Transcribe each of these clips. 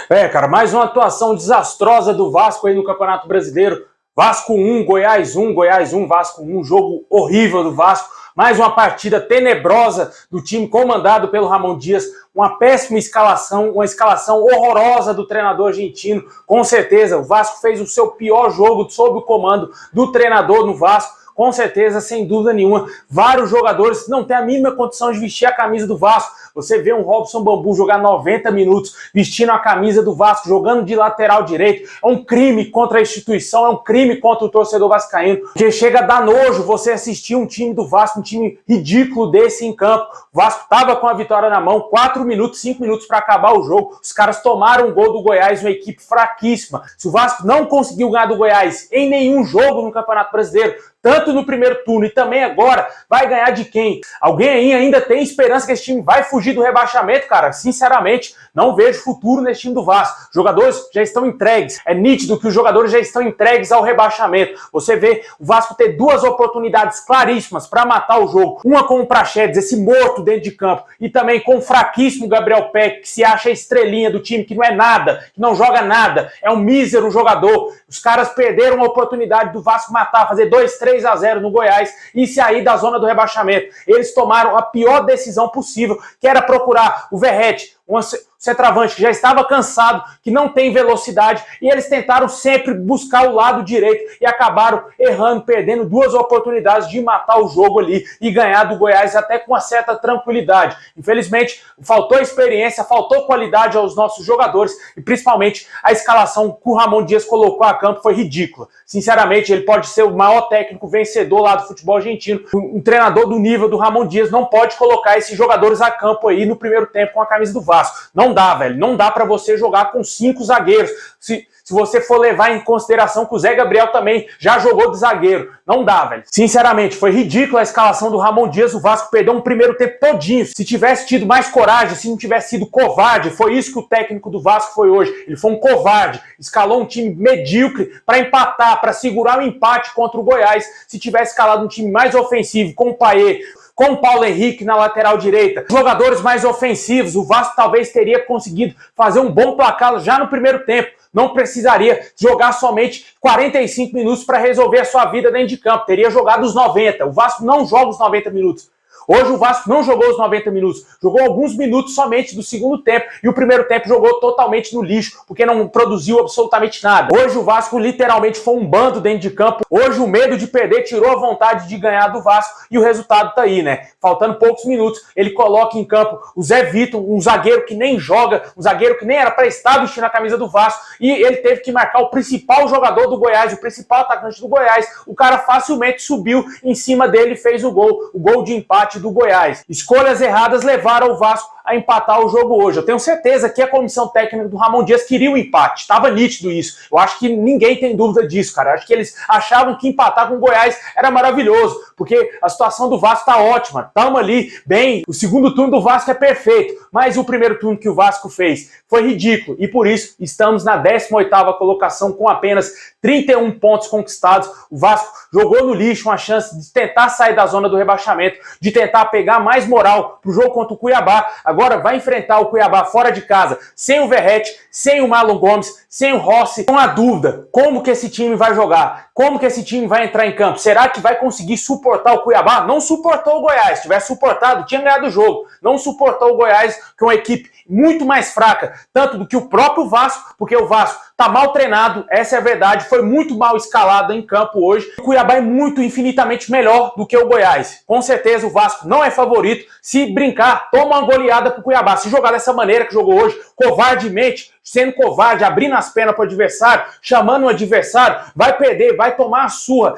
Cara, mais uma atuação desastrosa do Vasco aí no Campeonato Brasileiro. Vasco 1, Goiás 1, Goiás 1, Vasco 1, jogo horrível do Vasco. Mais uma partida tenebrosa do time comandado pelo Ramon Dias. Uma péssima escalação, uma escalação horrorosa do treinador argentino. Com certeza, o Vasco fez o seu pior jogo sob o comando do treinador no Vasco. Com certeza, sem dúvida nenhuma, vários jogadores não têm a mínima condição de vestir a camisa do Vasco. Você vê um Robson Bambu jogar 90 minutos vestindo a camisa do Vasco, jogando de lateral direito. É um crime contra a instituição, é um crime contra o torcedor vascaíno, porque chega a dar nojo você assistir um time do Vasco, um time ridículo desse em campo. O Vasco estava com a vitória na mão, 4 minutos, 5 minutos para acabar o jogo. Os caras tomaram um gol do Goiás, uma equipe fraquíssima. Se o Vasco não conseguiu ganhar do Goiás em nenhum jogo no Campeonato Brasileiro, tanto no primeiro turno e também agora, vai ganhar de quem? Alguém aí ainda tem esperança que esse time vai fugir do rebaixamento, cara? Sinceramente, não vejo futuro nesse time do Vasco. Os jogadores já estão entregues. É nítido que os jogadores já estão entregues ao rebaixamento. Você vê o Vasco ter duas oportunidades claríssimas para matar o jogo. Uma com o Praxedes, esse morto dentro de campo, e também com o fraquíssimo Gabriel Peck, que se acha a estrelinha do time, que não é nada, que não joga nada, é um mísero jogador. Os caras perderam a oportunidade do Vasco matar, fazer 2-3-0 no Goiás e sair da zona do rebaixamento. Eles tomaram a pior decisão possível, que era procurar o Verratti, um centroavante que já estava cansado, que não tem velocidade, e eles tentaram sempre buscar o lado direito e acabaram errando, perdendo duas oportunidades de matar o jogo ali e ganhar do Goiás até com uma certa tranquilidade. Infelizmente, faltou experiência, faltou qualidade aos nossos jogadores e principalmente a escalação que o Ramon Dias colocou a campo foi ridícula. Sinceramente, ele pode ser o maior técnico vencedor lá do futebol argentino. Um treinador do nível do Ramon Dias não pode colocar esses jogadores a campo aí no primeiro tempo com a camisa do Vasco. Não dá, velho. Não dá pra você jogar com 5 zagueiros. Se você for levar em consideração que o Zé Gabriel também já jogou de zagueiro. Não dá, velho. Sinceramente, foi ridícula a escalação do Ramon Dias. O Vasco perdeu um primeiro tempo todinho. Se tivesse tido mais coragem, se não tivesse sido covarde, foi isso que o técnico do Vasco foi hoje. Ele foi um covarde. Escalou um time medíocre para empatar, para segurar o empate contra o Goiás. Se tivesse escalado um time mais ofensivo, com o Payet, com o Paulo Henrique na lateral direita, jogadores mais ofensivos, o Vasco talvez teria conseguido fazer um bom placar já no primeiro tempo. Não precisaria jogar somente 45 minutos para resolver a sua vida dentro de campo. Teria jogado os 90. O Vasco não joga os 90 minutos. Hoje o Vasco não jogou os 90 minutos, jogou alguns minutos somente do segundo tempo e o primeiro tempo jogou totalmente no lixo, porque não produziu absolutamente nada. Hoje o Vasco literalmente foi um bando dentro de campo. Hoje o medo de perder tirou a vontade de ganhar do Vasco e o resultado tá aí, né? Faltando poucos minutos, ele coloca em campo o Zé Vitor, um zagueiro que nem joga, um zagueiro que nem era para estar vestindo a camisa do Vasco, e ele teve que marcar o principal jogador do Goiás, o principal atacante do Goiás. O cara facilmente subiu em cima dele e fez o gol de empate do Goiás. Escolhas erradas levaram o Vasco a empatar o jogo hoje. Eu tenho certeza que a comissão técnica do Ramon Dias queria o empate. Estava nítido isso. Eu acho que ninguém tem dúvida disso, cara. Eu acho que eles achavam que empatar com o Goiás era maravilhoso, porque a situação do Vasco tá ótima. Estamos ali bem. O segundo turno do Vasco é perfeito, mas o primeiro turno que o Vasco fez foi ridículo e por isso estamos na 18ª colocação com apenas 31 pontos conquistados. O Vasco jogou no lixo uma chance de tentar sair da zona do rebaixamento, de tentar pegar mais moral pro jogo contra o Cuiabá. Agora vai enfrentar o Cuiabá fora de casa, sem o Verratti, sem o Marlon Gomes, sem o Rossi. Com a dúvida, como que esse time vai jogar? Como que esse time vai entrar em campo? Será que vai conseguir suportar o Cuiabá? Não suportou o Goiás. Se tivesse suportado, tinha ganhado o jogo. Não suportou o Goiás, que é uma equipe muito mais fraca, tanto do que o próprio Vasco, porque o Vasco tá mal treinado, essa é a verdade, foi muito mal escalado em campo hoje. O Cuiabá é muito, infinitamente melhor do que o Goiás. Com certeza o Vasco não é favorito. Se brincar, toma uma goleada pro Cuiabá. Se jogar dessa maneira que jogou hoje, covardemente, sendo covarde, abrindo as pernas pro adversário, chamando o adversário, vai perder, vai tomar a surra.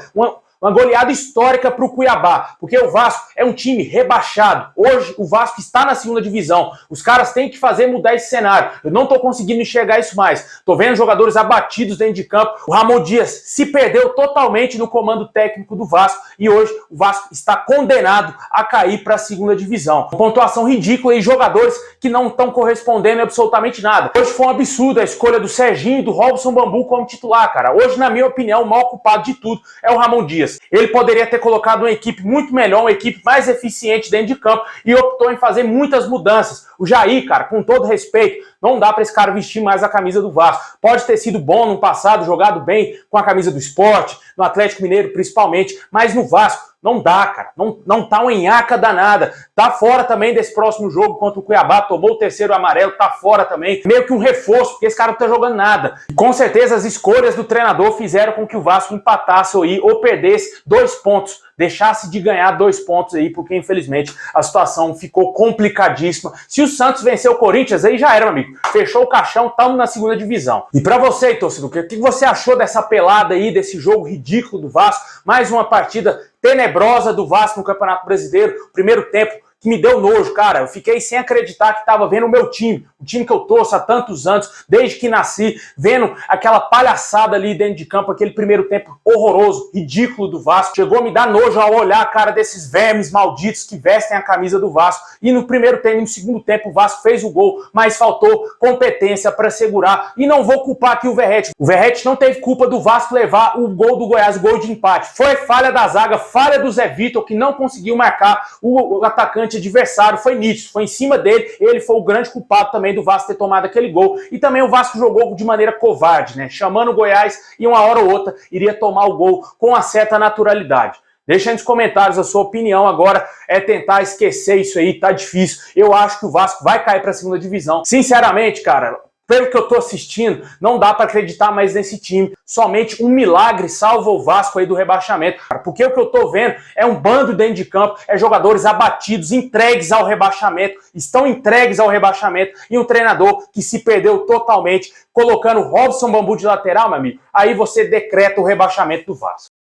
Uma goleada histórica para o Cuiabá, porque o Vasco é um time rebaixado. Hoje o Vasco está na segunda divisão. Os caras têm que fazer mudar esse cenário. Eu não estou conseguindo enxergar isso mais. Estou vendo jogadores abatidos dentro de campo. O Ramon Dias se perdeu totalmente no comando técnico do Vasco e hoje o Vasco está condenado a cair para a segunda divisão. Pontuação ridícula e jogadores que não estão correspondendo absolutamente nada. Hoje foi um absurdo a escolha do Serginho e do Robson Bambu como titular, cara. Hoje, na minha opinião, o maior culpado de tudo é o Ramon Dias. dias. Ele poderia ter colocado uma equipe muito melhor, uma equipe mais eficiente dentro de campo e optou em fazer muitas mudanças. O Jair, cara, com todo respeito, não dá para esse cara vestir mais a camisa do Vasco. Pode ter sido bom no passado, jogado bem com a camisa do Sport, no Atlético Mineiro principalmente, mas no Vasco não dá, cara. Não tá uma nhaca danada. Tá fora também desse próximo jogo contra o Cuiabá, tomou o terceiro amarelo, tá fora também. Meio que um reforço, porque esse cara não tá jogando nada. E com certeza as escolhas do treinador fizeram com que o Vasco empatasse aí, ou perdesse 2 pontos. Deixasse de ganhar 2 pontos aí, porque infelizmente a situação ficou complicadíssima. Se o Santos vencer o Corinthians, aí já era, meu amigo. Fechou o caixão, estamos na segunda divisão. E pra você, torcedor, o que você achou dessa pelada aí, desse jogo ridículo do Vasco? Mais uma partida tenebrosa do Vasco no Campeonato Brasileiro. Primeiro tempo que me deu nojo, cara. Eu fiquei sem acreditar que estava vendo o meu time, o time que eu torço há tantos anos, desde que nasci, vendo aquela palhaçada ali dentro de campo, aquele primeiro tempo horroroso, ridículo do Vasco. Chegou a me dar nojo ao olhar a cara desses vermes malditos que vestem a camisa do Vasco. E no primeiro tempo e no segundo tempo o Vasco fez o gol, mas faltou competência para segurar. E não vou culpar aqui o Verratti. O Verratti não teve culpa do Vasco levar o gol do Goiás, o gol de empate. Foi falha da zaga, falha do Zé Vitor, que não conseguiu marcar o atacante adversário, foi nítido, foi em cima dele, ele foi o grande culpado também do Vasco ter tomado aquele gol, e também o Vasco jogou de maneira covarde, né, chamando o Goiás e uma hora ou outra iria tomar o gol com uma certa naturalidade. Deixa aí nos comentários a sua opinião, agora é tentar esquecer isso aí, tá difícil, eu acho que o Vasco vai cair pra segunda divisão, sinceramente, cara. Pelo que eu tô assistindo, não dá para acreditar mais nesse time. Somente um milagre salva o Vasco aí do rebaixamento. Porque o que eu tô vendo é um bando dentro de campo, é jogadores abatidos, entregues ao rebaixamento, estão entregues ao rebaixamento, e um treinador que se perdeu totalmente, colocando Robson Bambu de lateral, meu amigo. Aí você decreta o rebaixamento do Vasco.